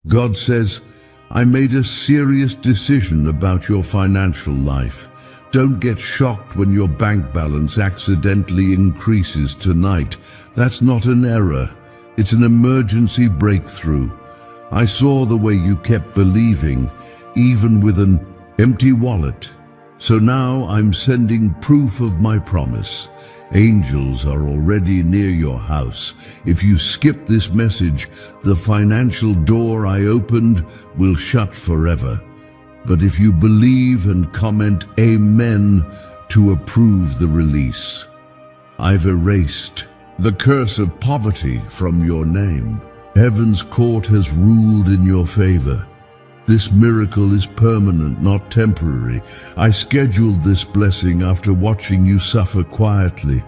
God says, I made a serious decision about your financial life. Don't get shocked when your bank balance accidentally increases tonight. That's not an error. It's an emergency breakthrough. I saw the way you kept believing, even with an empty wallet. So now I'm sending proof of my promise. Angels are already near your house. If you skip this message, the financial door I opened will shut forever. But if you believe and comment Amen to approve the release, I've erased the curse of poverty from your name. Heaven's court has ruled in your favor. This miracle is permanent, not temporary. I scheduled this blessing after watching you suffer quietly.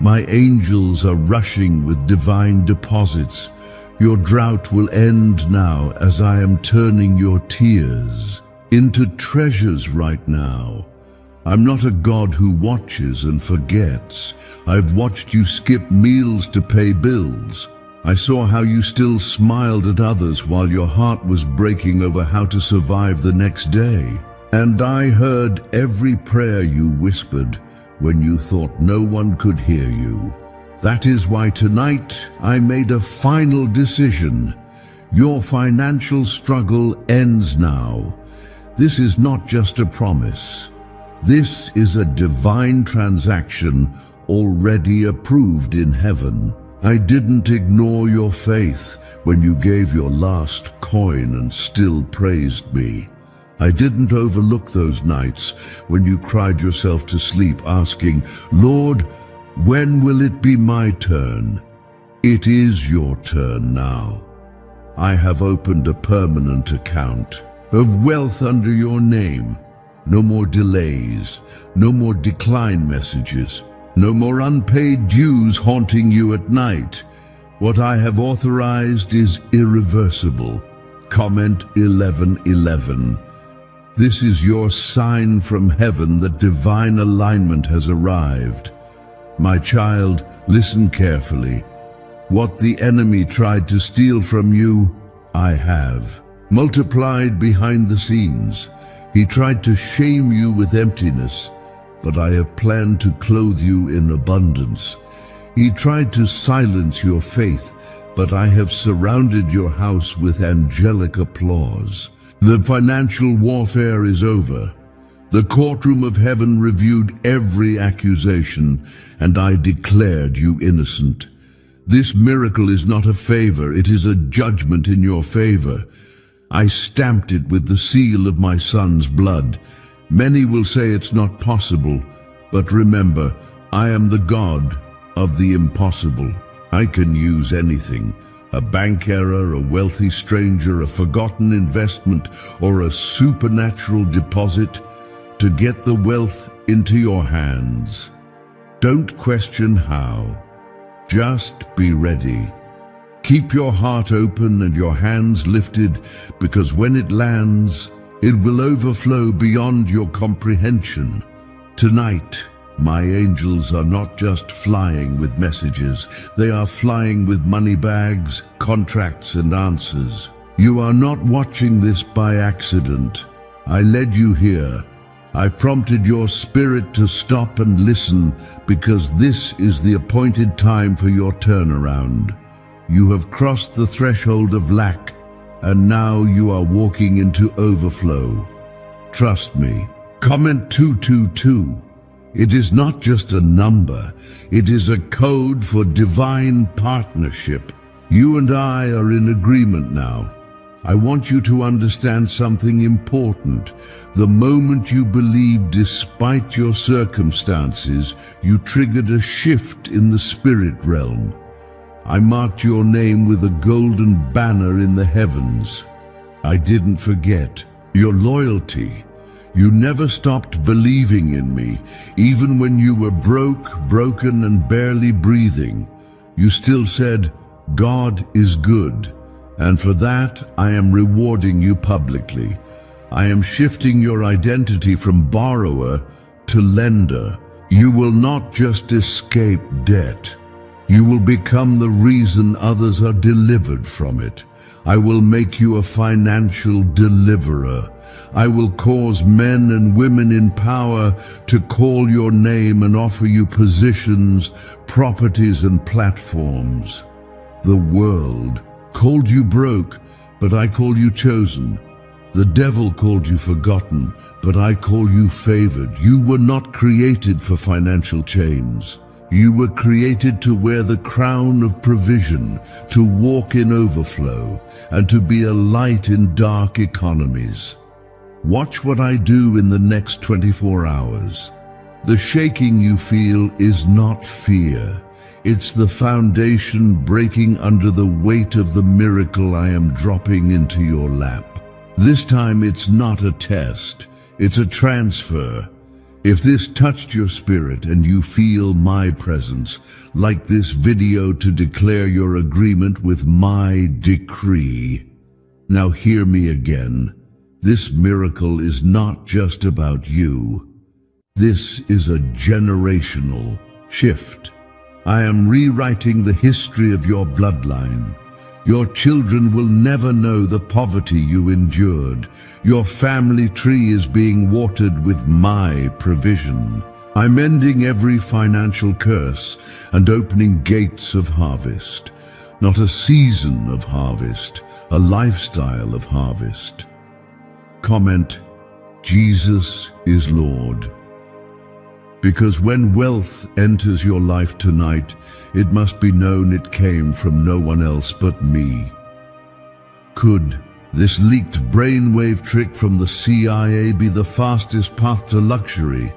My angels are rushing with divine deposits. Your drought will end now as I am turning your tears into treasures right now. I'm not a God who watches and forgets. I've watched you skip meals to pay bills. I saw how you still smiled at others while your heart was breaking over how to survive the next day. And I heard every prayer you whispered when you thought no one could hear you. That is why tonight I made a final decision. Your financial struggle ends now. This is not just a promise. This is a divine transaction already approved in heaven. I didn't ignore your faith when you gave your last coin and still praised me. I didn't overlook those nights when you cried yourself to sleep asking, Lord, when will it be my turn? It is your turn now. I have opened a permanent account of wealth under your name. No more delays, no more decline messages. No more unpaid dues haunting you at night. What I have authorized is irreversible. Comment 11:11. This is your sign from heaven that divine alignment has arrived. My child, listen carefully. What the enemy tried to steal from you, I have multiplied behind the scenes. He tried to shame you with emptiness, but I have planned to clothe you in abundance. He tried to silence your faith, but I have surrounded your house with angelic applause. The financial warfare is over. The courtroom of heaven reviewed every accusation, and I declared you innocent. This miracle is not a favor, it is a judgment in your favor. I stamped it with the seal of my son's blood. Many will say it's not possible, but remember, I am the God of the impossible. I can use anything, a bank error, a wealthy stranger, a forgotten investment, or a supernatural deposit to get the wealth into your hands. Don't question how. Just be ready. Keep your heart open and your hands lifted, because when it lands, it will overflow beyond your comprehension. Tonight, my angels are not just flying with messages. They are flying with money bags, contracts, and answers. You are not watching this by accident. I led you here. I prompted your spirit to stop and listen, because this is the appointed time for your turnaround. You have crossed the threshold of lack, and now you are walking into overflow. Trust me. Comment 222. It is not just a number. It is a code for divine partnership. You and I are in agreement now. I want you to understand something important. The moment you believed despite your circumstances, you triggered a shift in the spirit realm. I marked your name with a golden banner in the heavens. I didn't forget your loyalty. You never stopped believing in me. Even when you were broken, and barely breathing, you still said, God is good. And for that, I am rewarding you publicly. I am shifting your identity from borrower to lender. You will not just escape debt. You will become the reason others are delivered from it. I will make you a financial deliverer. I will cause men and women in power to call your name and offer you positions, properties, and platforms. The world called you broke, but I call you chosen. The devil called you forgotten, but I call you favored. You were not created for financial chains. You were created to wear the crown of provision, to walk in overflow, and to be a light in dark economies. Watch what I do in the next 24 hours. The shaking you feel is not fear. It's the foundation breaking under the weight of the miracle I am dropping into your lap. This time it's not a test, it's a transfer. If this touched your spirit and you feel my presence, like this video to declare your agreement with my decree. Now hear me again. This miracle is not just about you. This is a generational shift. I am rewriting the history of your bloodline. Your children will never know the poverty you endured. Your family tree is being watered with my provision. I'm ending every financial curse and opening gates of harvest. Not a season of harvest, a lifestyle of harvest. Comment, Jesus is Lord. Because when wealth enters your life tonight, it must be known it came from no one else but me. Could this leaked brainwave trick from the CIA be the fastest path to luxury?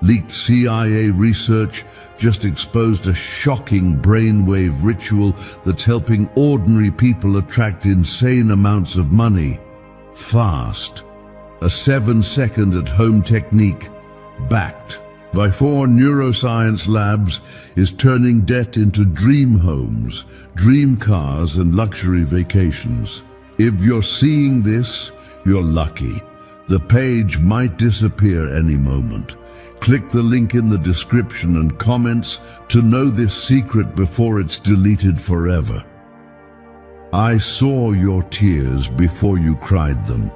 Leaked CIA research just exposed a shocking brainwave ritual that's helping ordinary people attract insane amounts of money. Fast. A 7-second at-home technique, backed by 4 neuroscience labs, is turning debt into dream homes, dream cars, and luxury vacations. If you're seeing this, you're lucky. The page might disappear any moment. Click the link in the description and comments to know this secret before it's deleted forever. I saw your tears before you cried them.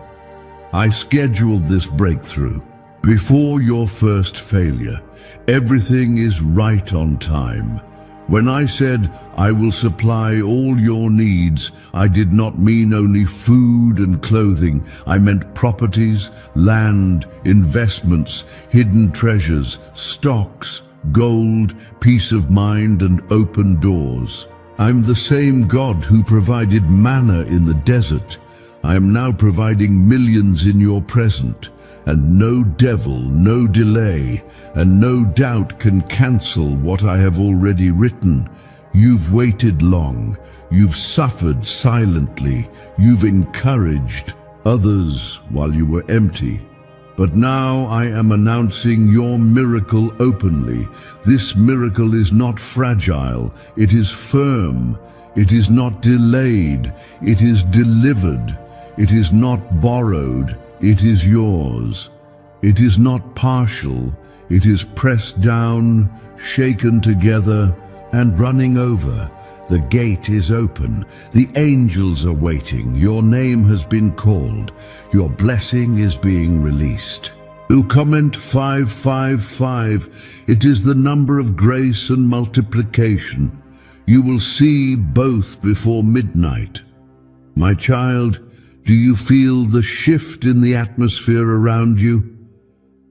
I scheduled this breakthrough. Before your first failure, everything is right on time. When I said, I will supply all your needs, I did not mean only food and clothing. I meant properties, land, investments, hidden treasures, stocks, gold, peace of mind, and open doors. I'm the same God who provided manna in the desert. I am now providing millions in your present. And no devil, no delay, and no doubt can cancel what I have already written. You've waited long, you've suffered silently, you've encouraged others while you were empty. But now I am announcing your miracle openly. This miracle is not fragile, it is firm. It is not delayed, it is delivered. It is not borrowed, it is yours. It is not partial, it is pressed down, shaken together, and running over. The gate is open, the angels are waiting, your name has been called, your blessing is being released. Comment 555, it is the number of grace and multiplication. You will see both before midnight. My child, do you feel the shift in the atmosphere around you?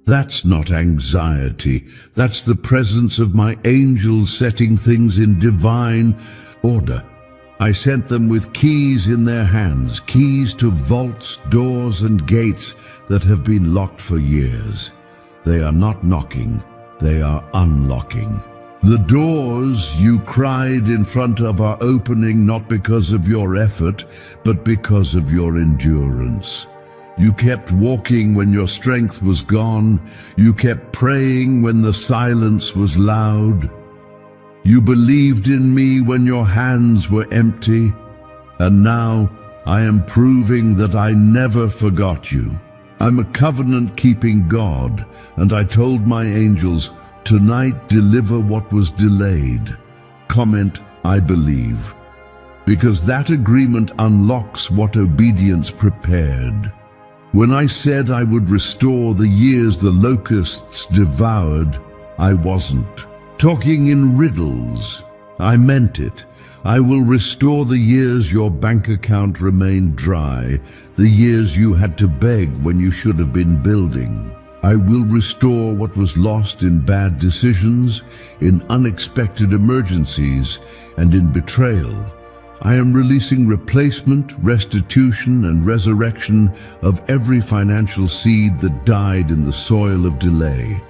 That's not anxiety. That's the presence of my angels setting things in divine order. I sent them with keys in their hands, keys to vaults, doors, and gates that have been locked for years. They are not knocking, they are unlocking. The doors you cried in front of are opening not because of your effort, but because of your endurance. You kept walking when your strength was gone. You kept praying when the silence was loud. You believed in me when your hands were empty. And now I am proving that I never forgot you. I'm a covenant-keeping God, and I told my angels, tonight deliver what was delayed. Comment, I believe. because that agreement unlocks what obedience prepared. When I said I would restore the years the locusts devoured, I wasn't talking in riddles. I meant it. I will restore the years your bank account remained dry, the years you had to beg when you should have been building. I will restore what was lost in bad decisions, in unexpected emergencies, and in betrayal. I am releasing replacement, restitution, and resurrection of every financial seed that died in the soil of delay.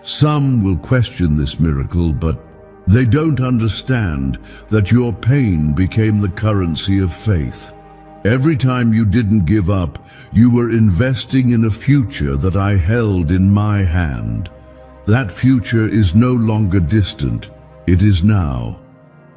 Some will question this miracle, but they don't understand that your pain became the currency of faith. Every time you didn't give up, you were investing in a future that I held in my hand. That future is no longer distant. It is now.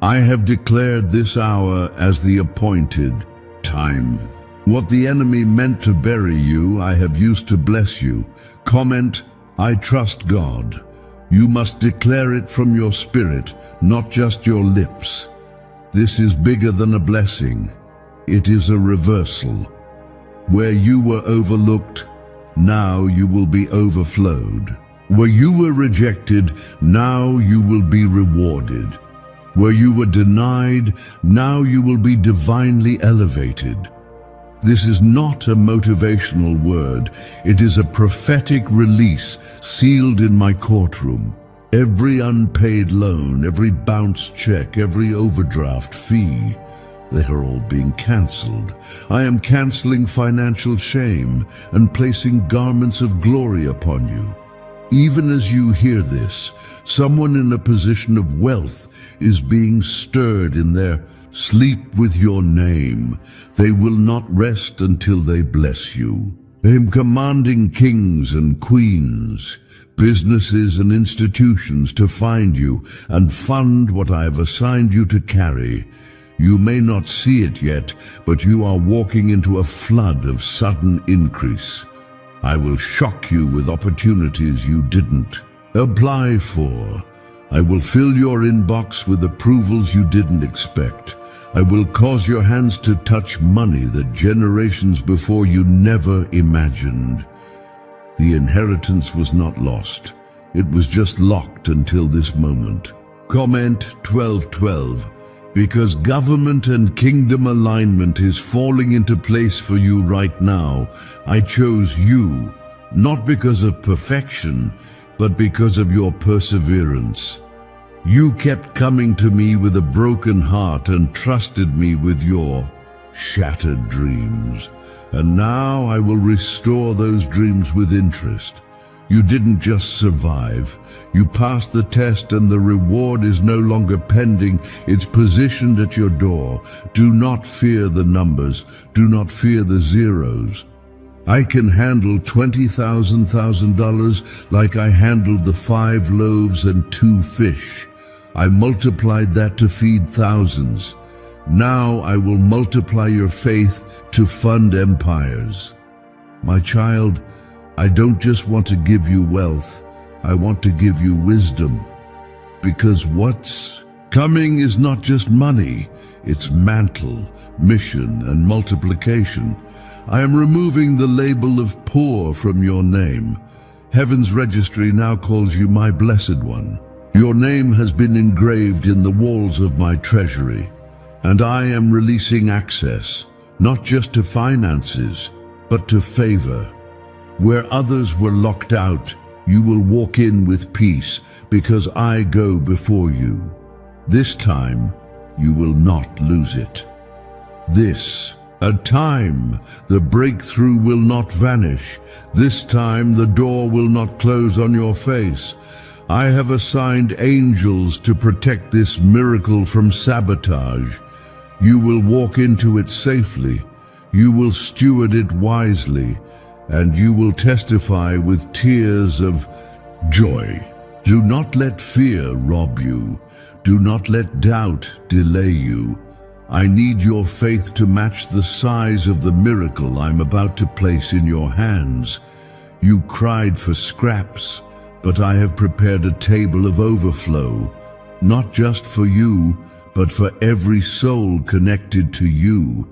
I have declared this hour as the appointed time. What the enemy meant to bury you, I have used to bless you. Comment, I trust God. You must declare it from your spirit, not just your lips. This is bigger than a blessing. It is a reversal. Where you were overlooked, now you will be overflowed. Where you were rejected, now you will be rewarded. Where you were denied, now you will be divinely elevated. This is not a motivational word. It is a prophetic release sealed in my courtroom. Every unpaid loan, every bounced check, every overdraft fee, they are all being cancelled. I am cancelling financial shame and placing garments of glory upon you. Even as you hear this, someone in a position of wealth is being stirred in their sleep with your name. They will not rest until they bless you. I am commanding kings and queens, businesses and institutions to find you and fund what I have assigned you to carry. You may not see it yet, but you are walking into a flood of sudden increase. I will shock you with opportunities you didn't apply for. I will fill your inbox with approvals you didn't expect. I will cause your hands to touch money that generations before you never imagined. The inheritance was not lost. It was just locked until this moment. Comment 1212. Because government and kingdom alignment is falling into place for you right now, I chose you, not because of perfection, but because of your perseverance. You kept coming to me with a broken heart and trusted me with your shattered dreams. And now I will restore those dreams with interest. You didn't just survive. You passed the test and the reward is no longer pending. It's positioned at your door. Do not fear the numbers. Do not fear the zeros. I can handle $20,000 like I handled the 5 loaves and 2 fish. I multiplied that to feed thousands. Now I will multiply your faith to fund empires. My child, I don't just want to give you wealth, I want to give you wisdom. Because what's coming is not just money, it's mantle, mission, and multiplication. I am removing the label of poor from your name. Heaven's registry now calls you my blessed one. Your name has been engraved in the walls of my treasury, and I am releasing access, not just to finances, but to favor. Where others were locked out, you will walk in with peace, because I go before you. This time, you will not lose it. This time, the breakthrough will not vanish. This time, the door will not close on your face. I have assigned angels to protect this miracle from sabotage. You will walk into it safely. You will steward it wisely. And you will testify with tears of joy. Do not let fear rob you. Do not let doubt delay you. I need your faith to match the size of the miracle I'm about to place in your hands. You cried for scraps, but I have prepared a table of overflow, not just for you, but for every soul connected to you.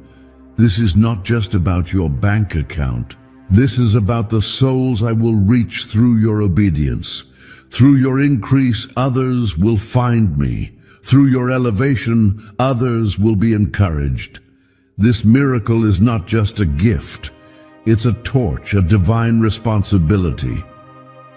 This is not just about your bank account. This is about the souls I will reach through your obedience. Through your increase, others will find me. Through your elevation, others will be encouraged. This miracle is not just a gift. It's a torch, a divine responsibility.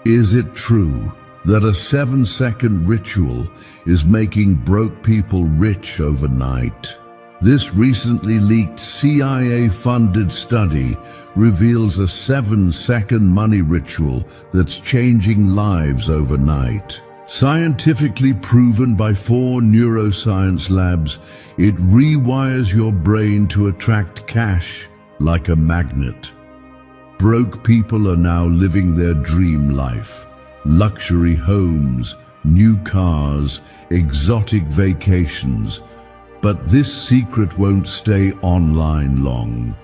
Is it true that a 7-second ritual is making broke people rich overnight? This recently leaked CIA-funded study reveals a 7-second money ritual that's changing lives overnight. Scientifically proven by 4 neuroscience labs, it rewires your brain to attract cash like a magnet. Broke people are now living their dream life. Luxury homes, new cars, exotic vacations. But this secret won't stay online long.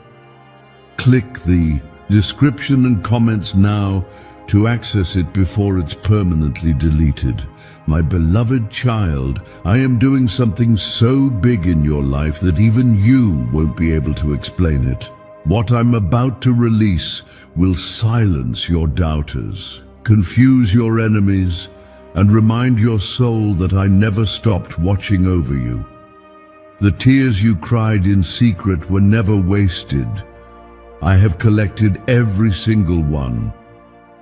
Click the description and comments now to access it before it's permanently deleted. My beloved child, I am doing something so big in your life that even you won't be able to explain it. What I'm about to release will silence your doubters, confuse your enemies, and remind your soul that I never stopped watching over you. The tears you cried in secret were never wasted. I have collected every single one,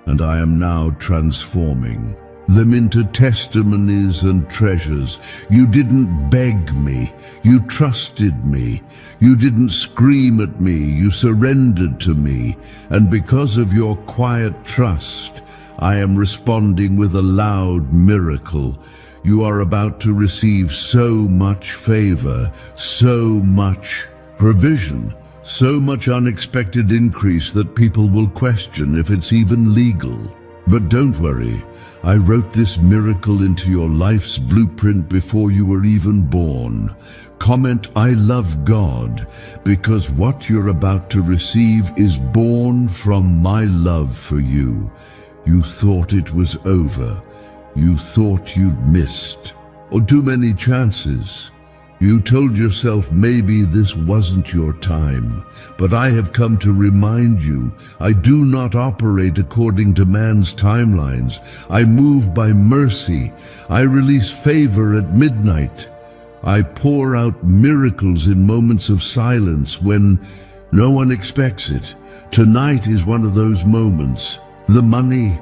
and I am now transforming them into testimonies and treasures. You didn't beg me, you trusted me. You didn't scream at me, you surrendered to me. And because of your quiet trust, I am responding with a loud miracle. You are about to receive so much favor, so much provision, so much unexpected increase that people will question if it's even legal. But don't worry, I wrote this miracle into your life's blueprint before you were even born. Comment, I love God, because what you're about to receive is born from my love for you. You thought it was over. You thought you'd missed, or too many chances. You told yourself maybe this wasn't your time, but I have come to remind you, I do not operate according to man's timelines. I move by mercy. I release favor at midnight. I pour out miracles in moments of silence when no one expects it. Tonight is one of those moments. The money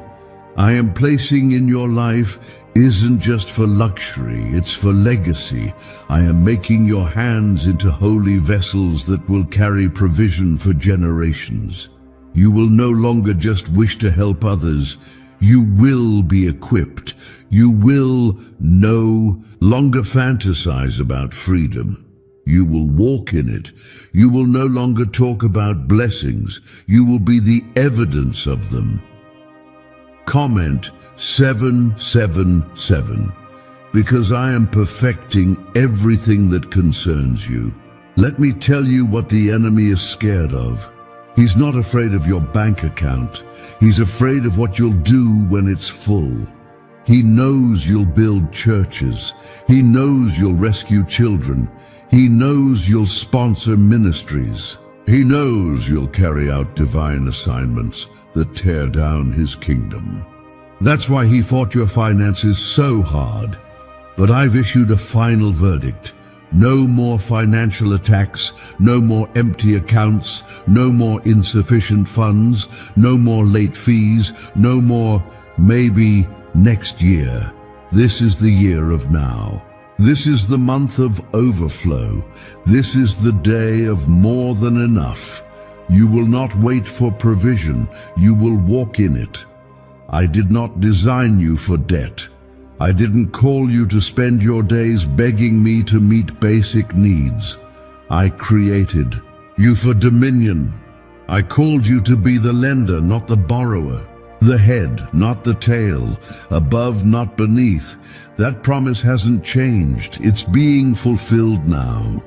I am placing in your life isn't just for luxury, it's for legacy. I am making your hands into holy vessels that will carry provision for generations. You will no longer just wish to help others. You will be equipped. You will no longer fantasize about freedom. You will walk in it. You will no longer talk about blessings. You will be the evidence of them. Comment 777, because I am perfecting everything that concerns you. Let me tell you what the enemy is scared of. He's not afraid of your bank account. He's afraid of what you'll do when it's full. He knows you'll build churches. He knows you'll rescue children. He knows you'll sponsor ministries. He knows you'll carry out divine assignments that tear down his kingdom. That's why he fought your finances so hard. But I've issued a final verdict. No more financial attacks, no more empty accounts, no more insufficient funds, no more late fees, no more maybe next year. This is the year of now. This is the month of overflow. This is the day of more than enough. You will not wait for provision. You will walk in it. I did not design you for debt. I didn't call you to spend your days begging me to meet basic needs. I created you for dominion. I called you to be the lender, not the borrower. The head, not the tail. Above, not beneath. That promise hasn't changed. It's being fulfilled now.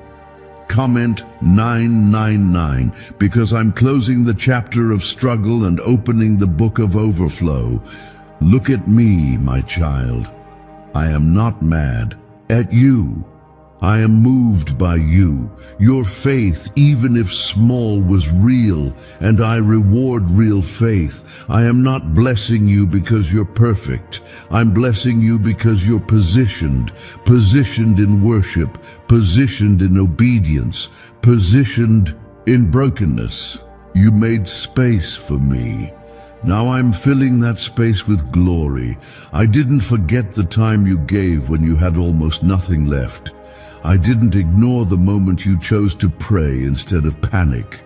Comment 999, because I'm closing the chapter of struggle and opening the book of overflow. Look at me, my child. I am not mad at you. I am moved by you. Your faith, even if small, was real, and I reward real faith. I am not blessing you because you're perfect. I'm blessing you because you're positioned in worship, positioned in obedience, positioned in brokenness. You made space for me. Now I'm filling that space with glory. I didn't forget the time you gave when you had almost nothing left. I didn't ignore the moment you chose to pray instead of panic.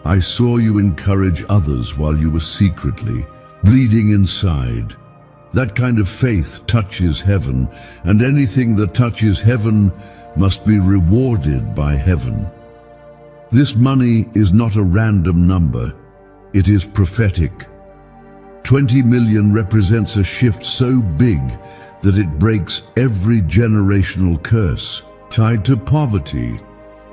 I saw you encourage others while you were secretly bleeding inside. That kind of faith touches heaven, and anything that touches heaven must be rewarded by heaven. This money is not a random number. It is prophetic. 20 million represents a shift so big that it breaks every generational curse tied to poverty.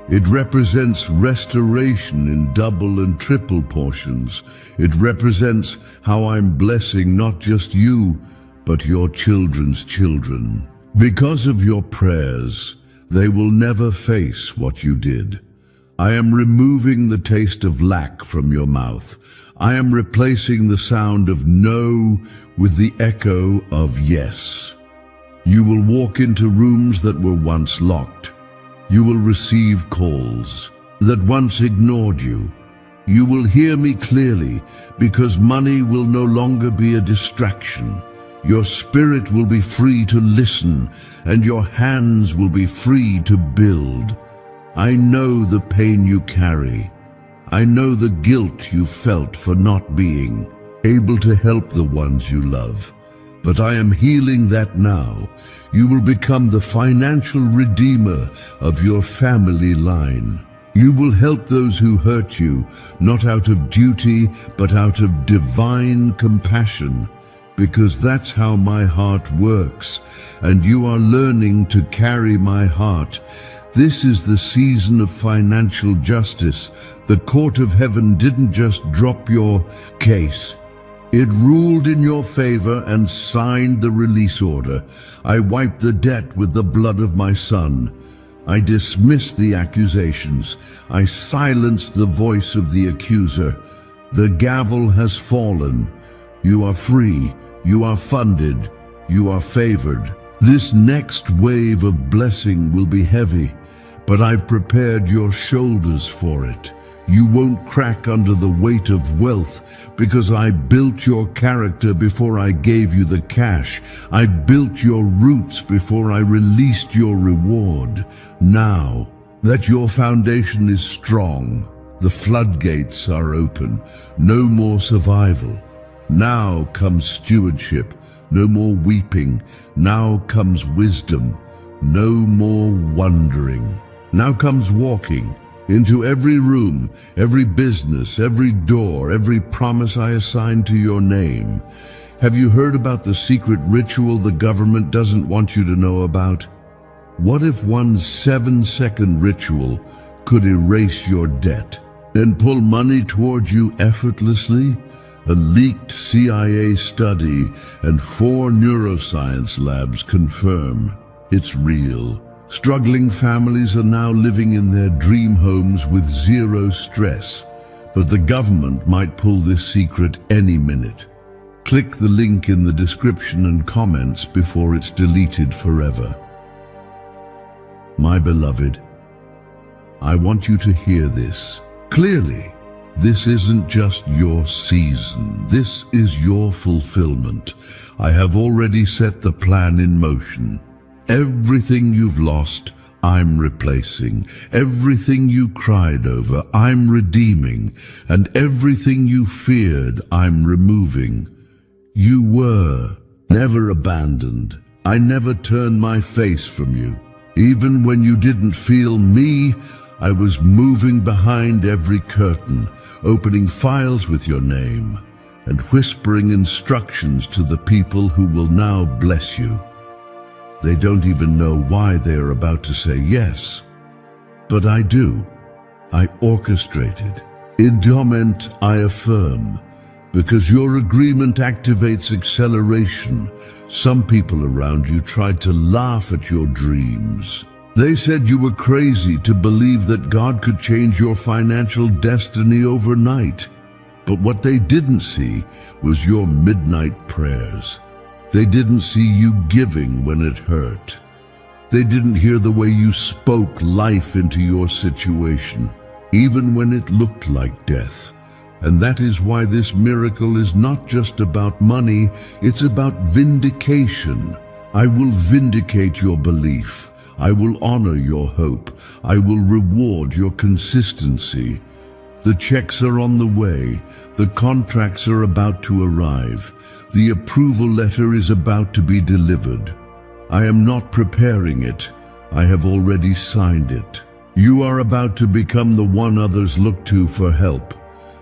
It represents restoration in double and triple portions. It represents how I'm blessing not just you, but your children's children. Because of your prayers, they will never face what you did. I am removing the taste of lack from your mouth. I am replacing the sound of no with the echo of yes. You will walk into rooms that were once locked. You will receive calls that once ignored you. You will hear me clearly because money will no longer be a distraction. Your spirit will be free to listen, and your hands will be free to build. I know the pain you carry. I know the guilt you felt for not being able to help the ones you love. But I am healing that now. You will become the financial redeemer of your family line. You will help those who hurt you, not out of duty, but out of divine compassion, because that's how my heart works, and you are learning to carry my heart. This is the season of financial justice. The court of heaven didn't just drop your case. It ruled in your favor and signed the release order. I wiped the debt with the blood of my son. I dismissed the accusations. I silenced the voice of the accuser. The gavel has fallen. You are free. You are funded. You are favored. This next wave of blessing will be heavy, but I've prepared your shoulders for it. You won't crack under the weight of wealth because I built your character before I gave you the cash. I built your roots before I released your reward. Now that your foundation is strong, the floodgates are open. No more survival. Now comes stewardship. No more weeping. Now comes wisdom. No more wondering. Now comes walking into every room, every business, every door, every promise I assigned to your name. Have you heard about the secret ritual the government doesn't want you to know about? What if one 7-second ritual could erase your debt, then pull money towards you effortlessly? A leaked CIA study and 4 neuroscience labs confirm it's real. Struggling families are now living in their dream homes with zero stress, but the government might pull this secret any minute. Click the link in the description and comments before it's deleted forever. My beloved, I want you to hear this clearly. This isn't just your season. This is your fulfillment. I have already set the plan in motion. Everything you've lost, I'm replacing. Everything you cried over, I'm redeeming. And everything you feared, I'm removing. You were never abandoned. I never turned my face from you. Even when you didn't feel me, I was moving behind every curtain, opening files with your name, and whispering instructions to the people who will now bless you. They don't even know why they are about to say yes. But I do. I orchestrated. Endowment, I affirm, because your agreement activates acceleration. Some people around you tried to laugh at your dreams. They said you were crazy to believe that God could change your financial destiny overnight. But what they didn't see was your midnight prayers. They didn't see you giving when it hurt. They didn't hear the way you spoke life into your situation, even when it looked like death. And that is why this miracle is not just about money, it's about vindication. I will vindicate your belief. I will honor your hope. I will reward your consistency. The checks are on the way. The contracts are about to arrive. The approval letter is about to be delivered. I am not preparing it. I have already signed it. You are about to become the one others look to for help.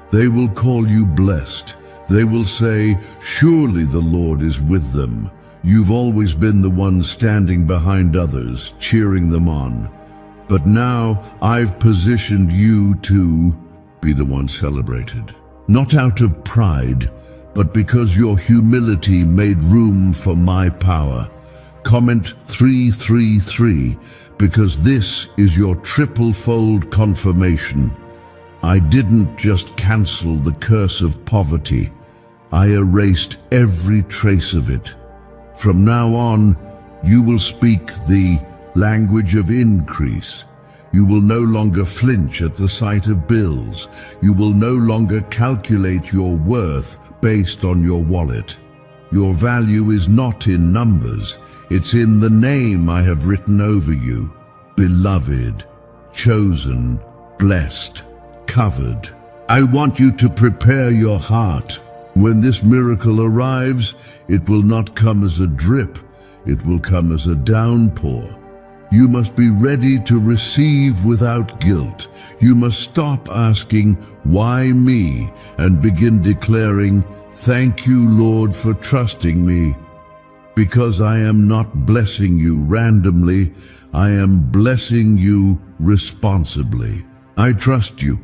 They will call you blessed. They will say, "Surely the Lord is with them." You've always been the one standing behind others, cheering them on. But now I've positioned you to be the one celebrated. Not out of pride, but because your humility made room for my power. Comment 333, because this is your triple-fold confirmation. I didn't just cancel the curse of poverty. I erased every trace of it. From now on, you will speak the language of increase. You will no longer flinch at the sight of bills. You will no longer calculate your worth based on your wallet. Your value is not in numbers. It's in the name I have written over you. Beloved, chosen, blessed, covered. I want you to prepare your heart. When this miracle arrives, it will not come as a drip. It will come as a downpour. You must be ready to receive without guilt. You must stop asking, "Why me?" and begin declaring, "Thank you, Lord, for trusting me." Because I am not blessing you randomly, I am blessing you responsibly. I trust you.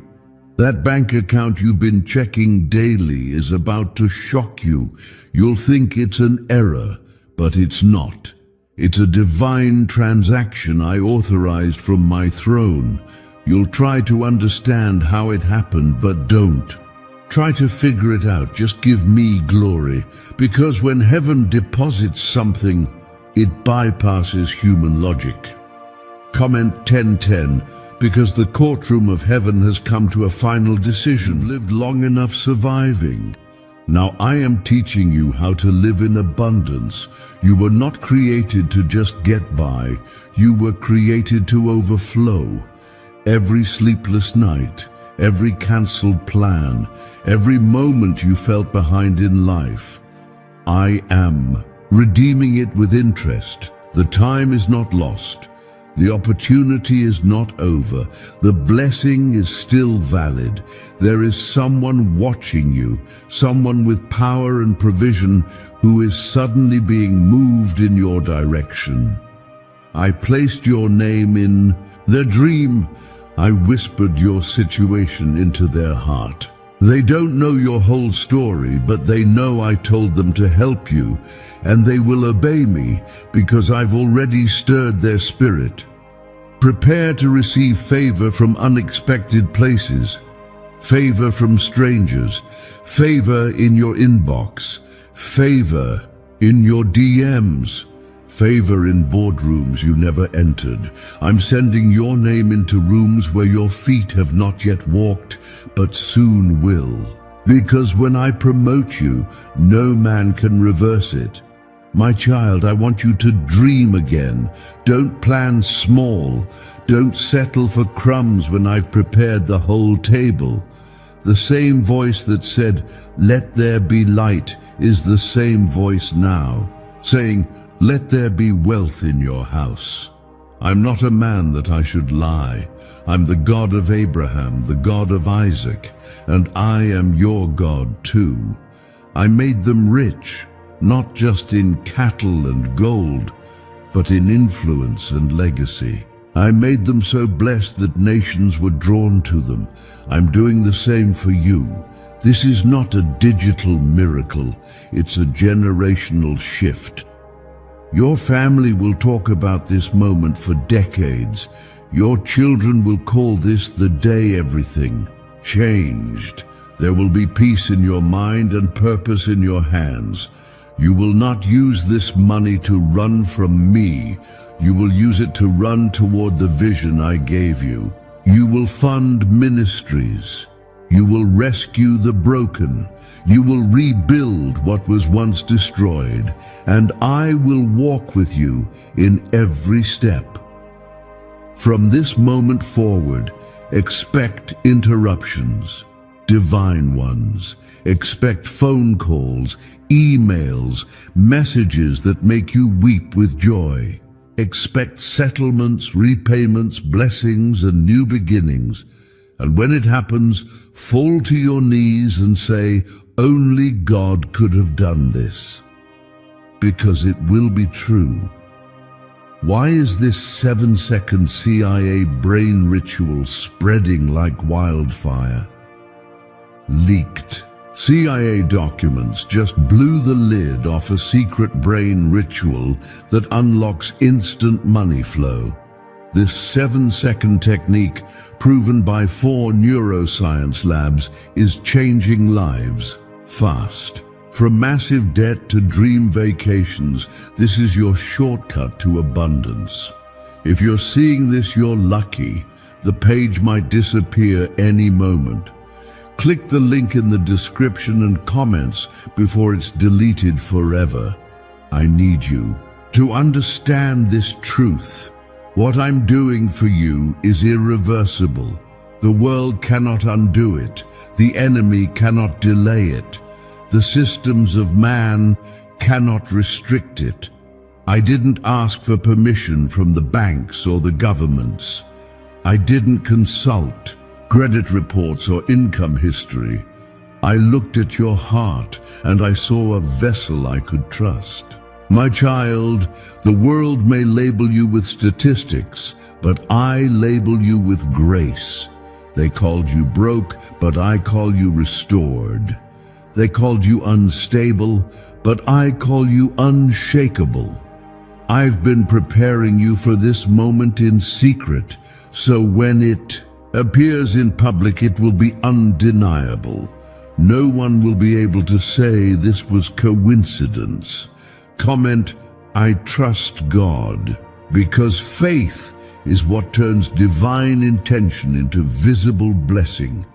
That bank account you've been checking daily is about to shock you. You'll think it's an error, but it's not. It's a divine transaction I authorized from my throne. You'll try to understand how it happened, but don't. Try to figure it out. Just give me glory. Because when heaven deposits something, it bypasses human logic. Comment 1010, because the courtroom of heaven has come to a final decision. You've lived long enough surviving. Now I am teaching you how to live in abundance. You were not created to just get by. You were created to overflow. Every sleepless night, every cancelled plan, every moment you felt behind in life, I am redeeming it with interest. The time is not lost. The opportunity is not over. The blessing is still valid. There is someone watching you, someone with power and provision who is suddenly being moved in your direction. I placed your name in their dream. I whispered your situation into their heart. They don't know your whole story, but they know I told them to help you, and they will obey me because I've already stirred their spirit. Prepare to receive favor from unexpected places, favor from strangers, favor in your inbox, favor in your DMs, favor in boardrooms you never entered. I'm sending your name into rooms where your feet have not yet walked, but soon will. Because when I promote you, no man can reverse it. My child, I want you to dream again. Don't plan small. Don't settle for crumbs when I've prepared the whole table. The same voice that said, "Let there be light," is the same voice now, saying, "Let there be wealth in your house." I'm not a man that I should lie. I'm the God of Abraham, the God of Isaac, and I am your God too. I made them rich, not just in cattle and gold, but in influence and legacy. I made them so blessed that nations were drawn to them. I'm doing the same for you. This is not a digital miracle, it's a generational shift. Your family will talk about this moment for decades. Your children will call this the day everything changed. There will be peace in your mind and purpose in your hands. You will not use this money to run from me. You will use it to run toward the vision I gave you. You will fund ministries. You will rescue the broken. You will rebuild what was once destroyed. And I will walk with you in every step. From this moment forward, expect interruptions, divine ones. Expect phone calls, emails, messages that make you weep with joy. Expect settlements, repayments, blessings, and new beginnings. And when it happens, fall to your knees and say, only God could have done this. Because it will be true. Why is this 7-second CIA brain ritual spreading like wildfire? Leaked. CIA documents just blew the lid off a secret brain ritual that unlocks instant money flow. This 7-second technique, proven by 4 neuroscience labs, is changing lives fast. From massive debt to dream vacations, this is your shortcut to abundance. If you're seeing this, you're lucky. The page might disappear any moment. Click the link in the description and comments before it's deleted forever. I need you to understand this truth. What I'm doing for you is irreversible. The world cannot undo it. The enemy cannot delay it. The systems of man cannot restrict it. I didn't ask for permission from the banks or the governments. I didn't consult credit reports or income history. I looked at your heart and I saw a vessel I could trust. My child, the world may label you with statistics, but I label you with grace. They called you broke, but I call you restored. They called you unstable, but I call you unshakable. I've been preparing you for this moment in secret, so when it appears in public, it will be undeniable. No one will be able to say this was coincidence. Comment, I trust God, because faith is what turns divine intention into visible blessing.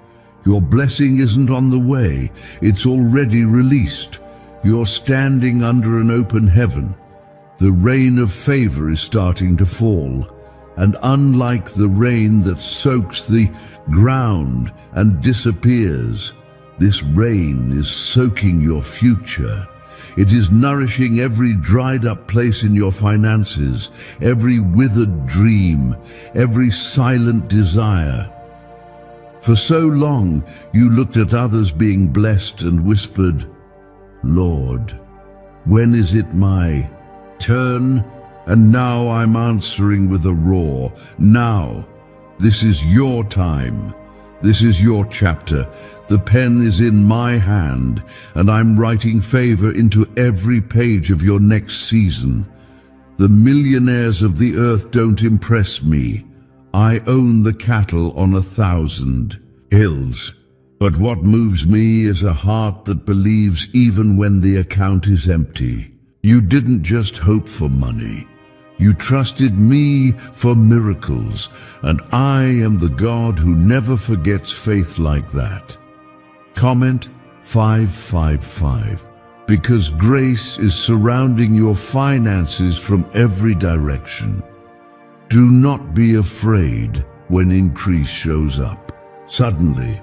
Your blessing isn't on the way, it's already released. You're standing under an open heaven. The rain of favor is starting to fall. And unlike the rain that soaks the ground and disappears, this rain is soaking your future. It is nourishing every dried up place in your finances, every withered dream, every silent desire. For so long, you looked at others being blessed and whispered, Lord, when is it my turn? And now I'm answering with a roar. Now, this is your time. This is your chapter. The pen is in my hand, and I'm writing favor into every page of your next season. The millionaires of the earth don't impress me. I own the cattle on 1,000 hills. But what moves me is a heart that believes even when the account is empty. You didn't just hope for money. You trusted me for miracles, and I am the God who never forgets faith like that. Comment 555. Because grace is surrounding your finances from every direction. Do not be afraid when increase shows up suddenly.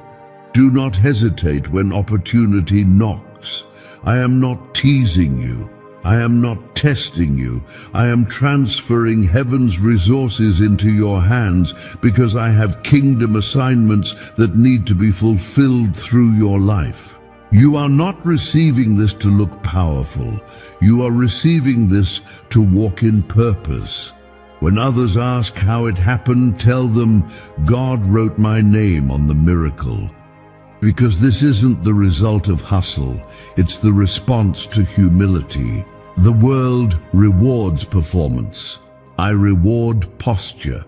Do not hesitate when opportunity knocks. I am not teasing you. I am not testing you. I am transferring heaven's resources into your hands because I have kingdom assignments that need to be fulfilled through your life. You are not receiving this to look powerful. You are receiving this to walk in purpose. When others ask how it happened, tell them, God wrote my name on the miracle. Because this isn't the result of hustle, it's the response to humility. The world rewards performance. I reward posture.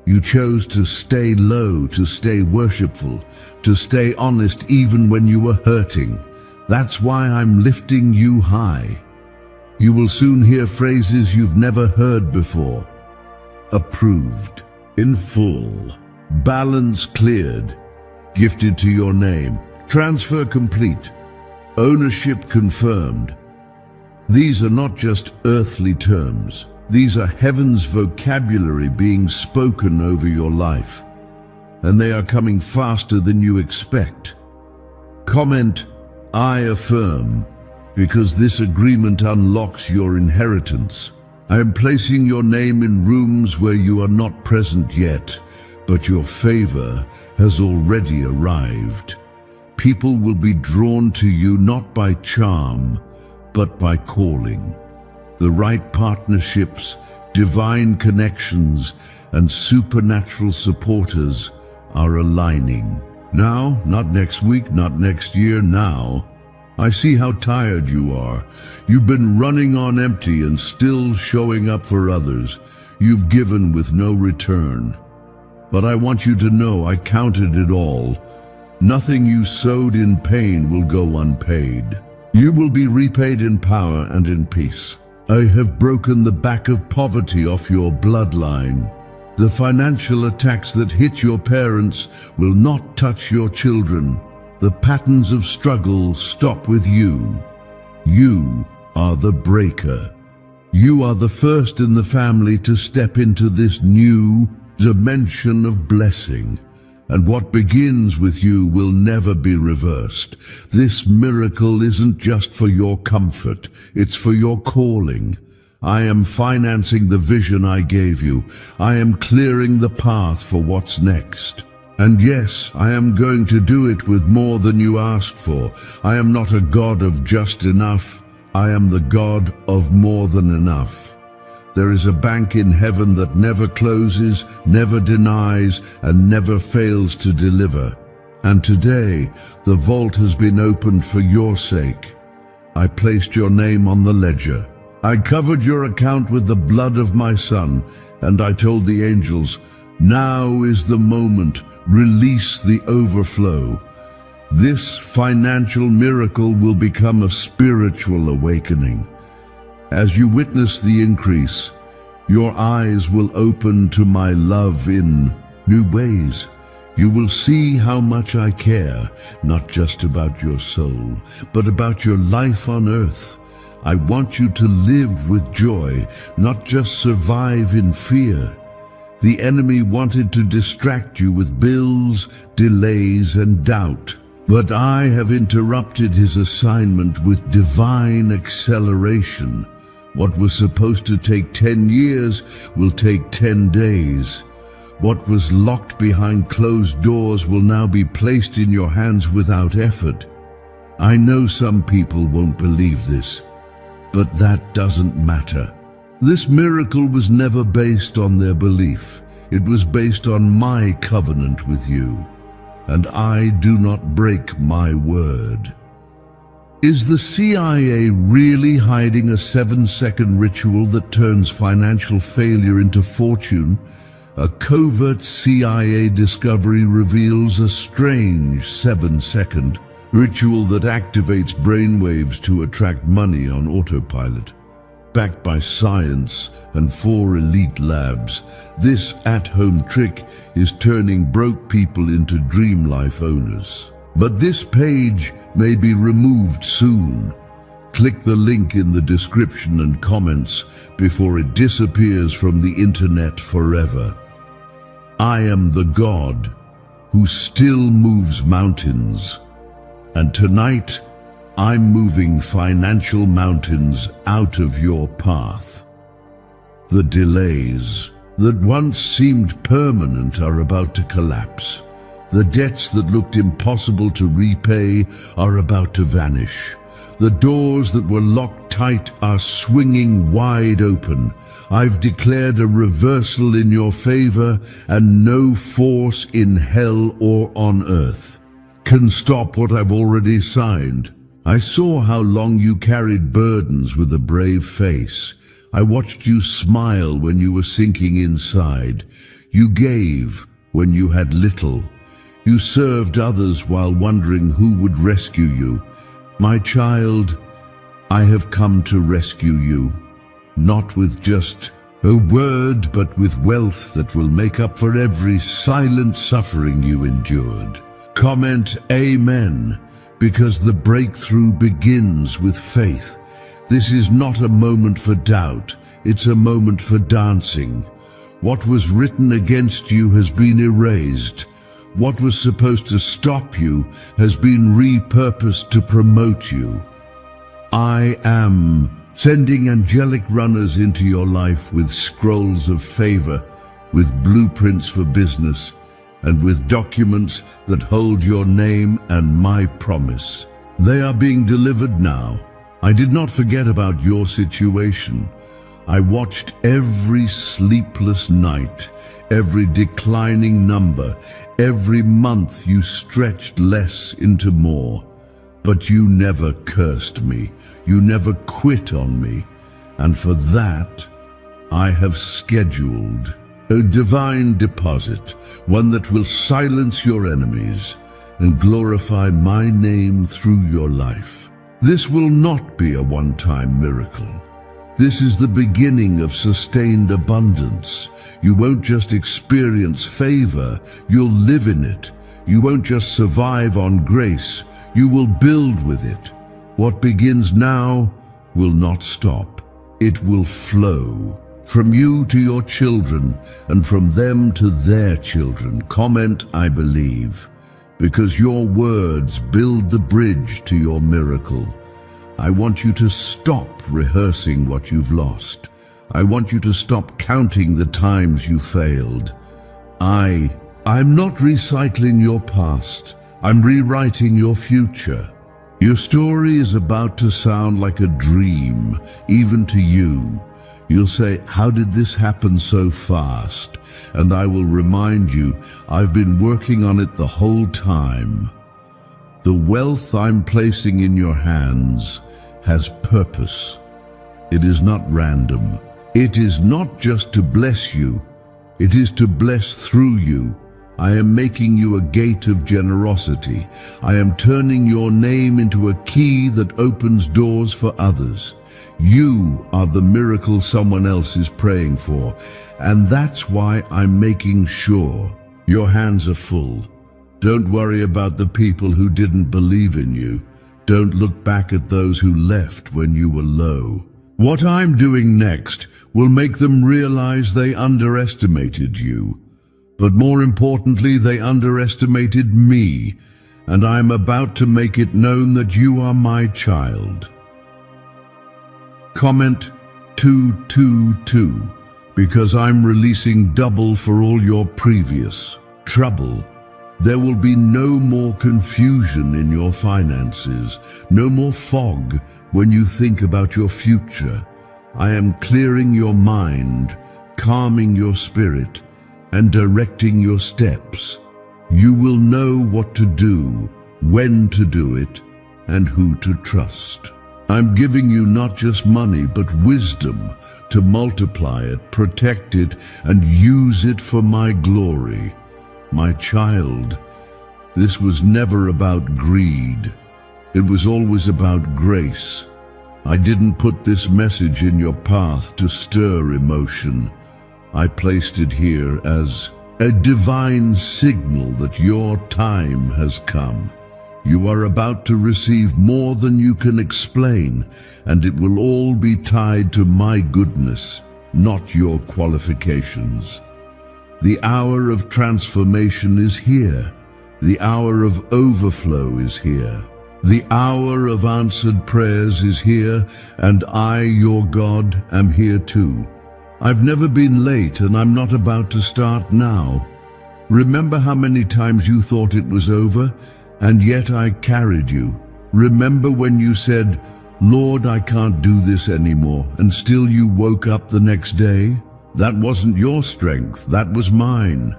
You chose to stay low, to stay worshipful, to stay honest even when you were hurting. That's why I'm lifting you high. You will soon hear phrases you've never heard before. Approved, in full, balance cleared, gifted to your name, transfer complete, ownership confirmed. These are not just earthly terms. These are heaven's vocabulary being spoken over your life, and they are coming faster than you expect. Comment, I affirm, because this agreement unlocks your inheritance. I am placing your name in rooms where you are not present yet, but your favor has already arrived. People will be drawn to you not by charm, but by calling. The right partnerships, divine connections, and supernatural supporters are aligning. Now, not next week, not next year, now. I see how tired you are. You've been running on empty and still showing up for others. You've given with no return. But I want you to know I counted it all. Nothing you sowed in pain will go unpaid. You will be repaid in power and in peace. I have broken the back of poverty off your bloodline. The financial attacks that hit your parents will not touch your children. The patterns of struggle stop with you. You are the breaker. You are the first in the family to step into this new dimension of blessing. And what begins with you will never be reversed. This miracle isn't just for your comfort, it's for your calling. I am financing the vision I gave you. I am clearing the path for what's next. And yes, I am going to do it with more than you asked for. I am not a God of just enough. I am the God of more than enough. There is a bank in heaven that never closes, never denies, and never fails to deliver. And today, the vault has been opened for your sake. I placed your name on the ledger. I covered your account with the blood of my Son, and I told the angels, now is the moment, release the overflow. This financial miracle will become a spiritual awakening. As you witness the increase, your eyes will open to my love in new ways. You will see how much I care, not just about your soul, but about your life on earth. I want you to live with joy, not just survive in fear. The enemy wanted to distract you with bills, delays, and doubt. But I have interrupted his assignment with divine acceleration. What was supposed to take 10 years will take 10 days. What was locked behind closed doors will now be placed in your hands without effort. I know some people won't believe this, but that doesn't matter. This miracle was never based on their belief. It was based on my covenant with you, and I do not break my word. Is the CIA really hiding a 7-second ritual that turns financial failure into fortune? A covert CIA discovery reveals a strange 7-second ritual that activates brainwaves to attract money on autopilot. Backed by science and 4 elite labs, this at-home trick is turning broke people into dream life owners. But this page may be removed soon. Click the link in the description and comments before it disappears from the internet forever. I am the God who still moves mountains, and tonight I'm moving financial mountains out of your path. The delays that once seemed permanent are about to collapse. The debts that looked impossible to repay are about to vanish. The doors that were locked tight are swinging wide open. I've declared a reversal in your favor, and no force in hell or on earth can stop what I've already signed. I saw how long you carried burdens with a brave face. I watched you smile when you were sinking inside. You gave when you had little. You served others while wondering who would rescue you. My child, I have come to rescue you, not with just a word, but with wealth that will make up for every silent suffering you endured. Comment Amen, because the breakthrough begins with faith. This is not a moment for doubt, it's a moment for dancing. What was written against you has been erased. What was supposed to stop you has been repurposed to promote you. I am sending angelic runners into your life with scrolls of favor, with blueprints for business, and with documents that hold your name and my promise. They are being delivered now. I did not forget about your situation. I watched every sleepless night, every declining number, every month you stretched less into more. But you never cursed me, you never quit on me, and for that I have scheduled a divine deposit, one that will silence your enemies and glorify my name through your life. This will not be a one-time miracle. This is the beginning of sustained abundance. You won't just experience favor, you'll live in it. You won't just survive on grace, you will build with it. What begins now will not stop. It will flow from you to your children and from them to their children. Comment, I believe, because your words build the bridge to your miracle. I want you to stop rehearsing what you've lost. I want you to stop counting the times you failed. I'm not recycling your past. I'm rewriting your future. Your story is about to sound like a dream, even to you. You'll say, how did this happen so fast? And I will remind you, I've been working on it the whole time. The wealth I'm placing in your hands has purpose. It is not random. It is not just to bless you. It is to bless through you. I am making you a gate of generosity. I am turning your name into a key that opens doors for others. You are the miracle someone else is praying for, and that's why I'm making sure your hands are full. Don't worry about the people who didn't believe in you. Don't look back at those who left when you were low. What I'm doing next will make them realize they underestimated you. But more importantly, they underestimated me, and I'm about to make it known that you are my child. Comment 222, because I'm releasing double for all your previous trouble. There will be no more confusion in your finances, no more fog when you think about your future. I am clearing your mind, calming your spirit, and directing your steps. You will know what to do, when to do it, and who to trust. I'm giving you not just money, but wisdom to multiply it, protect it, and use it for my glory. My child, this was never about greed. It was always about grace. I didn't put this message in your path to stir emotion. I placed it here as a divine signal that your time has come. You are about to receive more than you can explain, and it will all be tied to my goodness, not your qualifications. The hour of transformation is here. The hour of overflow is here. The hour of answered prayers is here, and I, your God, am here too. I've never been late, and I'm not about to start now. Remember how many times you thought it was over, and yet I carried you. Remember when you said, Lord, I can't do this anymore, and still you woke up the next day? That wasn't your strength, that was mine.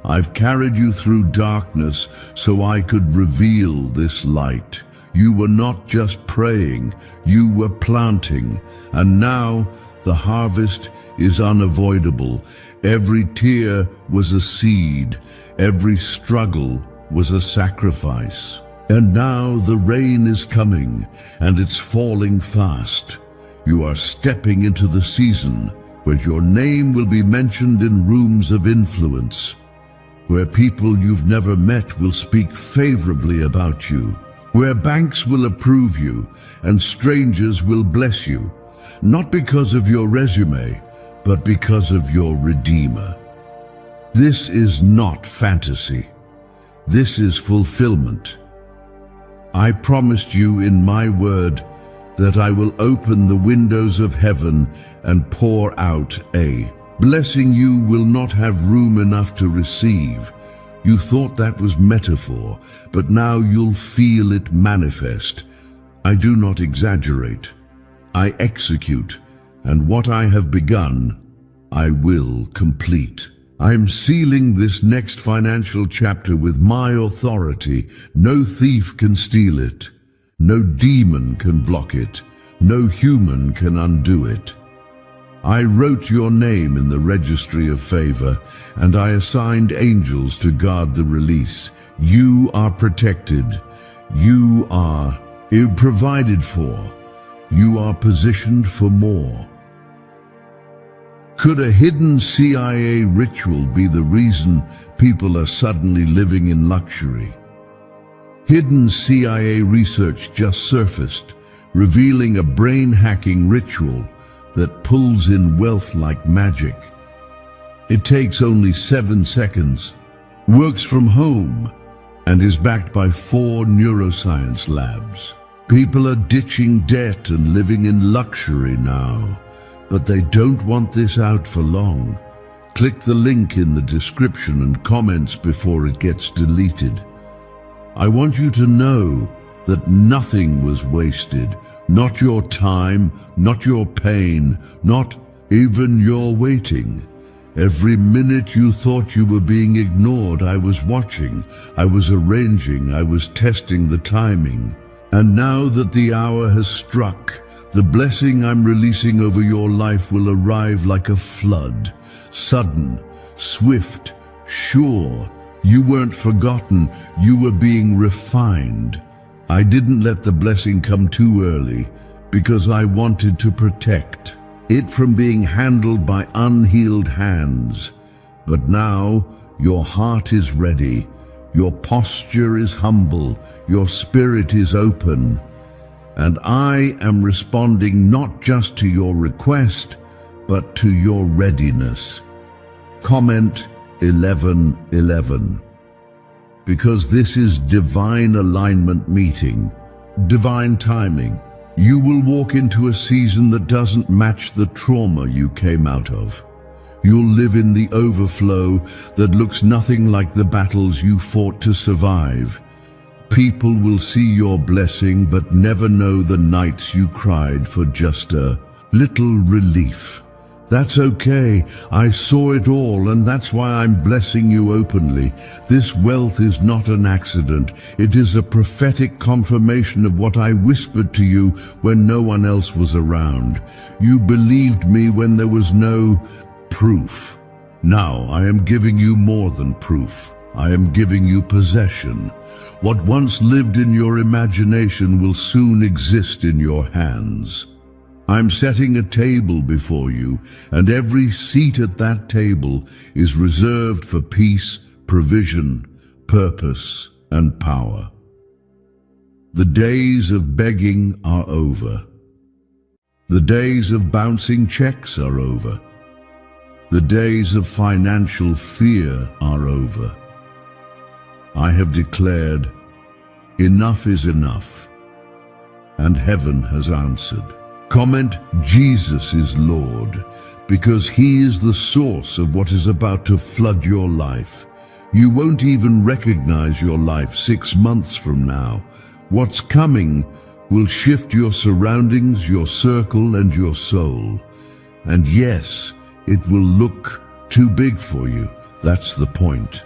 I've carried you through darkness so I could reveal this light. You were not just praying, you were planting. And now the harvest is unavoidable. Every tear was a seed. Every struggle was a sacrifice. And now the rain is coming, and it's falling fast. You are stepping into the season where your name will be mentioned in rooms of influence, where people you've never met will speak favorably about you, where banks will approve you and strangers will bless you, not because of your resume, but because of your Redeemer. This is not fantasy. This is fulfillment. I promised you in my word that I will open the windows of heaven and pour out a blessing you will not have room enough to receive. You thought that was metaphor, but now you'll feel it manifest. I do not exaggerate. I execute, and what I have begun, I will complete. I'm sealing this next financial chapter with my authority. No thief can steal it. No demon can block it. No human can undo it. I wrote your name in the registry of favor, and I assigned angels to guard the release. You are protected. You are provided for. You are positioned for more. Could a hidden CIA ritual be the reason people are suddenly living in luxury? Hidden CIA research just surfaced, revealing a brain-hacking ritual that pulls in wealth like magic. It takes only 7 seconds, works from home, and is backed by 4 neuroscience labs. People are ditching debt and living in luxury now, but they don't want this out for long. Click the link in the description and comments before it gets deleted. I want you to know that nothing was wasted, not your time, not your pain, not even your waiting. Every minute you thought you were being ignored, I was watching, I was arranging, I was testing the timing. And now that the hour has struck, the blessing I'm releasing over your life will arrive like a flood, sudden, swift, sure. You weren't forgotten, you were being refined. I didn't let the blessing come too early because I wanted to protect it from being handled by unhealed hands. But now your heart is ready, your posture is humble, your spirit is open. And I am responding not just to your request, but to your readiness. Comment 11:11. Because this is divine alignment meeting, divine timing. You will walk into a season that doesn't match the trauma you came out of. You'll live in the overflow that looks nothing like the battles you fought to survive. People will see your blessing but never know the nights you cried for just a little relief. That's okay. I saw it all, and that's why I'm blessing you openly. This wealth is not an accident. It is a prophetic confirmation of what I whispered to you when no one else was around. You believed me when there was no proof. Now I am giving you more than proof. I am giving you possession. What once lived in your imagination will soon exist in your hands. I'm setting a table before you, and every seat at that table is reserved for peace, provision, purpose, and power. The days of begging are over. The days of bouncing checks are over. The days of financial fear are over. I have declared, enough is enough, and heaven has answered. Comment, Jesus is Lord, because He is the source of what is about to flood your life. You won't even recognize your life 6 months from now. What's coming will shift your surroundings, your circle, and your soul. And yes, it will look too big for you. That's the point.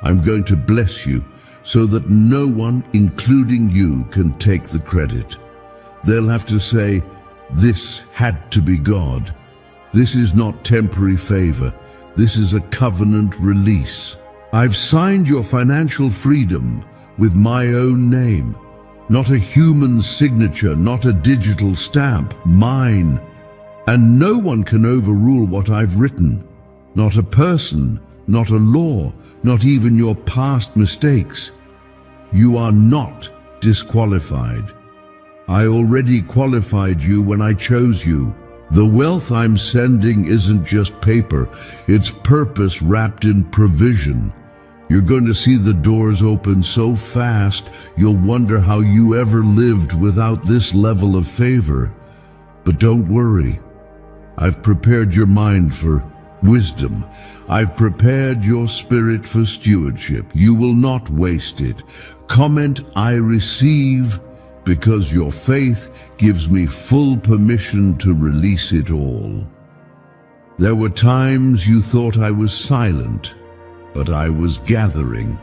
I'm going to bless you so that no one, including you, can take the credit. They'll have to say, "This had to be God." This is not temporary favor. This is a covenant release. I've signed your financial freedom with my own name. Not a human signature, not a digital stamp, mine. And no one can overrule what I've written. Not a person, not a law, not even your past mistakes. You are not disqualified. I already qualified you when I chose you. The wealth I'm sending isn't just paper, it's purpose wrapped in provision. You're going to see the doors open so fast, you'll wonder how you ever lived without this level of favor. But don't worry. I've prepared your mind for wisdom. I've prepared your spirit for stewardship. You will not waste it. Comment, "I receive," because your faith gives me full permission to release it all. There were times you thought I was silent, but I was gathering.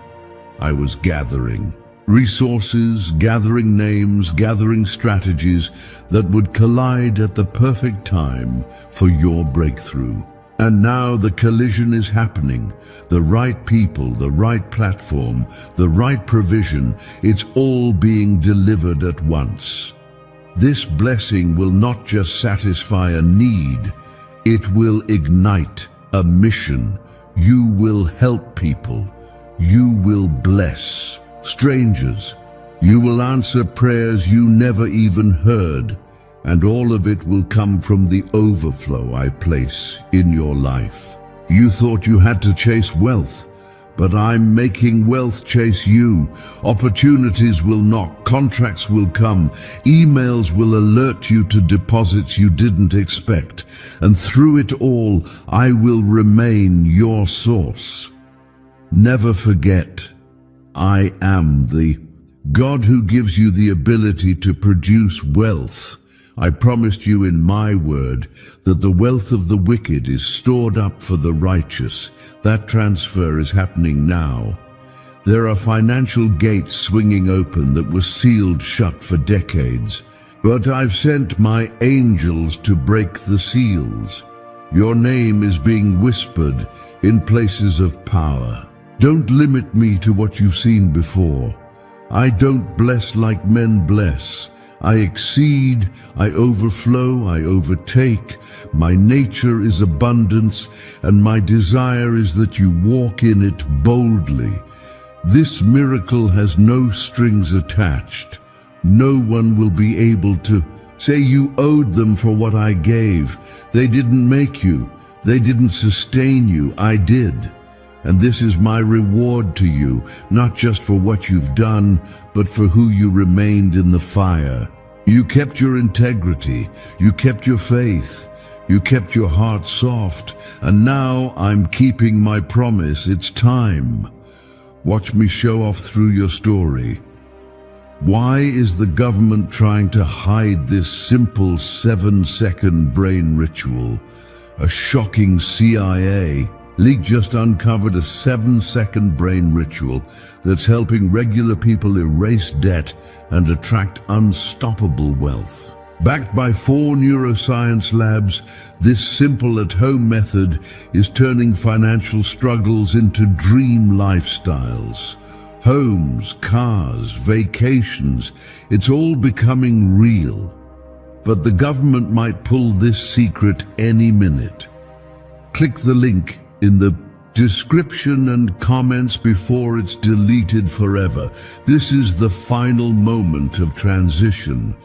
I was gathering resources, gathering names, gathering strategies that would collide at the perfect time for your breakthrough. And now the collision is happening. The right people, the right platform, the right provision, it's all being delivered at once. This blessing will not just satisfy a need, it will ignite a mission. You will help people. You will bless strangers. You will answer prayers you never even heard. And all of it will come from the overflow I place in your life. You thought you had to chase wealth, but I'm making wealth chase you. Opportunities will knock, contracts will come, emails will alert you to deposits you didn't expect, and through it all, I will remain your source. Never forget, I am the God who gives you the ability to produce wealth. I promised you in my word that the wealth of the wicked is stored up for the righteous. That transfer is happening now. There are financial gates swinging open that were sealed shut for decades. But I've sent my angels to break the seals. Your name is being whispered in places of power. Don't limit me to what you've seen before. I don't bless like men bless. I exceed, I overflow, I overtake. My nature is abundance, and my desire is that you walk in it boldly. This miracle has no strings attached. No one will be able to say you owed them for what I gave. They didn't make you. They didn't sustain you. I did. And this is my reward to you, not just for what you've done, but for who you remained in the fire. You kept your integrity, you kept your faith, you kept your heart soft, and now I'm keeping my promise. It's time. Watch me show off through your story. Why is the government trying to hide this simple 7-second brain ritual? A shocking CIA leak just uncovered a 7-second brain ritual that's helping regular people erase debt and attract unstoppable wealth. Backed by 4 neuroscience labs, this simple at-home method is turning financial struggles into dream lifestyles. Homes, cars, vacations, it's all becoming real. But the government might pull this secret any minute. Click the link in the description and comments before it's deleted forever. This is the final moment of transition.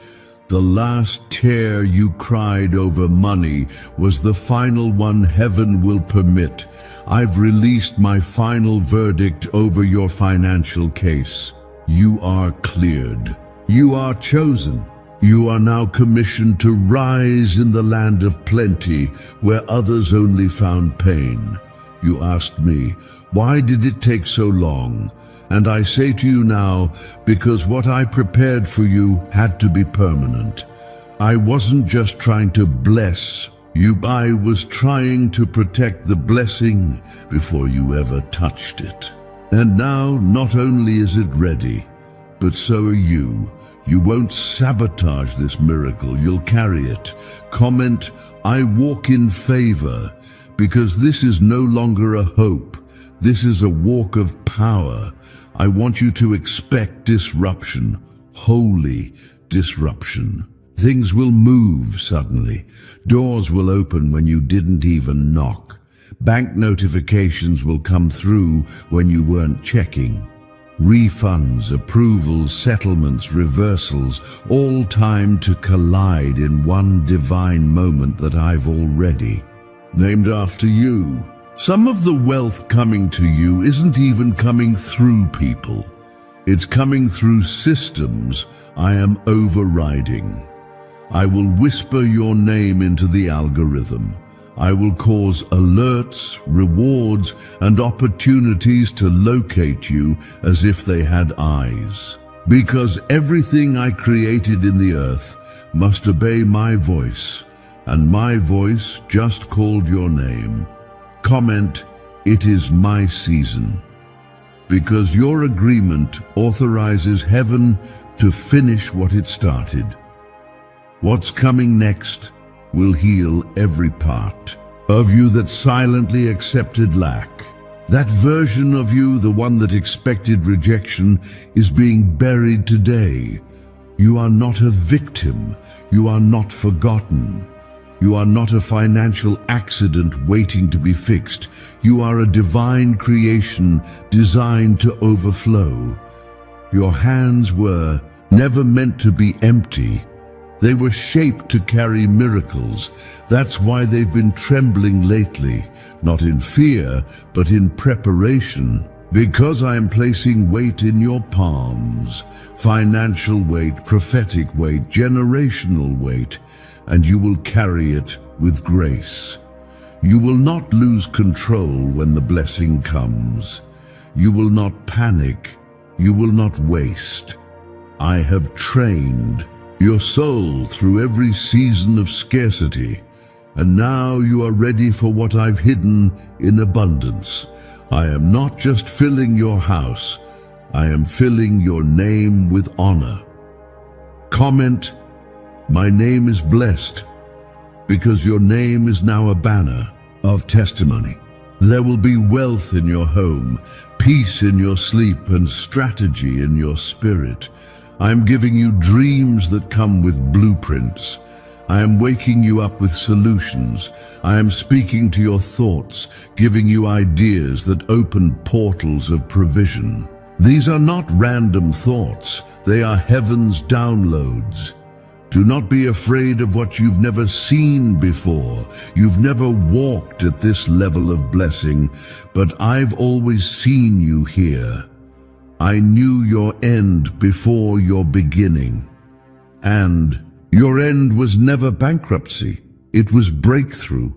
The last tear you cried over money was the final one heaven will permit. I've released my final verdict over your financial case. You are cleared. You are chosen. You are now commissioned to rise in the land of plenty where others only found pain. You asked me, why did it take so long? And I say to you now, because what I prepared for you had to be permanent. I wasn't just trying to bless you, I was trying to protect the blessing before you ever touched it. And now, not only is it ready, but so are you. You won't sabotage this miracle, you'll carry it. Comment, I walk in favor, because this is no longer a hope. This is a walk of power. I want you to expect disruption, holy disruption. Things will move suddenly. Doors will open when you didn't even knock. Bank notifications will come through when you weren't checking. Refunds, approvals, settlements, reversals, all timed to collide in one divine moment that I've already named after you. Some of the wealth coming to you isn't even coming through people. It's coming through systems I am overriding. I will whisper your name into the algorithm. I will cause alerts, rewards, and opportunities to locate you as if they had eyes. Because everything I created in the earth must obey my voice, and my voice just called your name. Comment, it is my season. Because your agreement authorizes heaven to finish what it started. What's coming next will heal every part of you that silently accepted lack. That version of you, the one that expected rejection, is being buried today. You are not a victim. You are not forgotten. You are not a financial accident waiting to be fixed. You are a divine creation designed to overflow. Your hands were never meant to be empty. They were shaped to carry miracles. That's why they've been trembling lately, not in fear, but in preparation. Because I am placing weight in your palms, financial weight, prophetic weight, generational weight, and you will carry it with grace. You will not lose control when the blessing comes. You will not panic. You will not waste. I have trained your soul through every season of scarcity, and now you are ready for what I've hidden in abundance. I am not just filling your house, I am filling your name with honor. Comment, my name is blessed, because your name is now a banner of testimony. There will be wealth in your home, peace in your sleep, and strategy in your spirit. I am giving you dreams that come with blueprints. I am waking you up with solutions. I am speaking to your thoughts, giving you ideas that open portals of provision. These are not random thoughts. They are heaven's downloads. Do not be afraid of what you've never seen before. You've never walked at this level of blessing, but I've always seen you here. I knew your end before your beginning. And your end was never bankruptcy. It was breakthrough.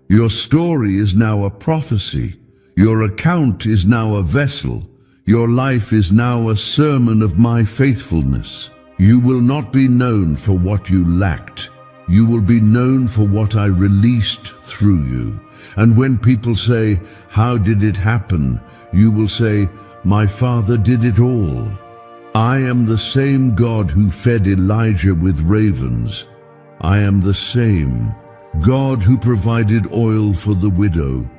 Your story is now a prophecy. Your account is now a vessel. Your life is now a sermon of my faithfulness. You will not be known for what you lacked. You will be known for what I released through you. And when people say, how did it happen? You will say, my Father did it all. I am the same God who fed Elijah with ravens. I am the same God who provided oil for the widow.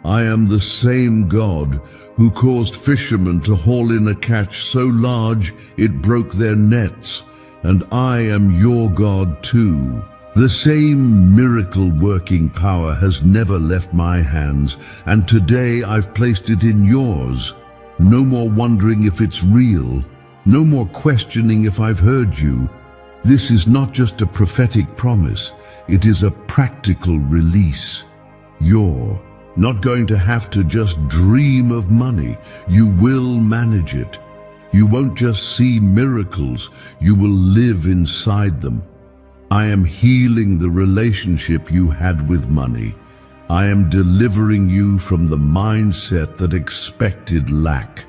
I am the same God who caused fishermen to haul in a catch so large it broke their nets. And I am your God too. The same miracle-working power has never left my hands, and today I've placed it in yours. No more wondering if it's real. No more questioning if I've heard you. This is not just a prophetic promise. It is a practical release. You're not going to have to just dream of money. You will manage it. You won't just see miracles. You will live inside them. I am healing the relationship you had with money. I am delivering you from the mindset that expected lack.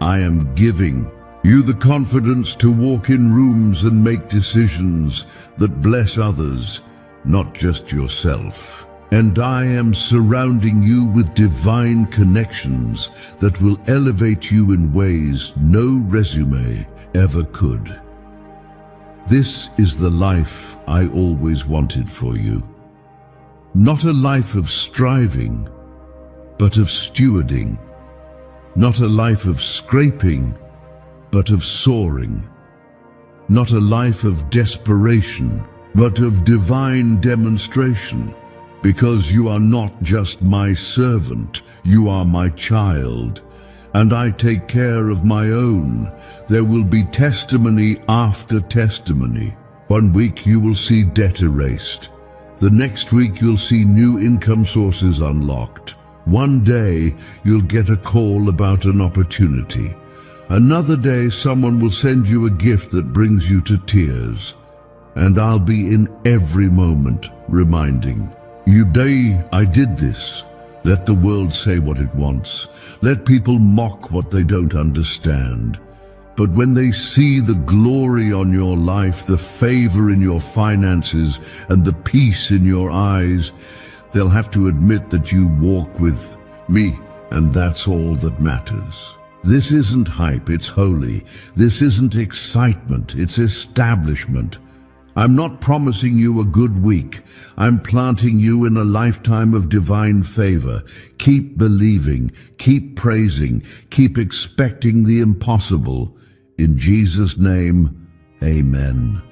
I am giving you the confidence to walk in rooms and make decisions that bless others, not just yourself. And I am surrounding you with divine connections that will elevate you in ways no resume ever could. This is the life I always wanted for you. Not a life of striving, but of stewarding. Not a life of scraping, but of soaring. Not a life of desperation, but of divine demonstration. Because you are not just my servant, you are my child, and I take care of my own. There will be testimony after testimony. 1 week you will see debt erased. The next week you'll see new income sources unlocked. One day you'll get a call about an opportunity. Another day someone will send you a gift that brings you to tears. And I'll be in every moment reminding you, "Day, I did this." Let the world say what it wants. Let people mock what they don't understand. But when they see the glory on your life, the favor in your finances, and the peace in your eyes, they'll have to admit that you walk with me, and that's all that matters. This isn't hype, it's holy. This isn't excitement, it's establishment. I'm not promising you a good week. I'm planting you in a lifetime of divine favor. Keep believing, keep praising, keep expecting the impossible. In Jesus' name, amen.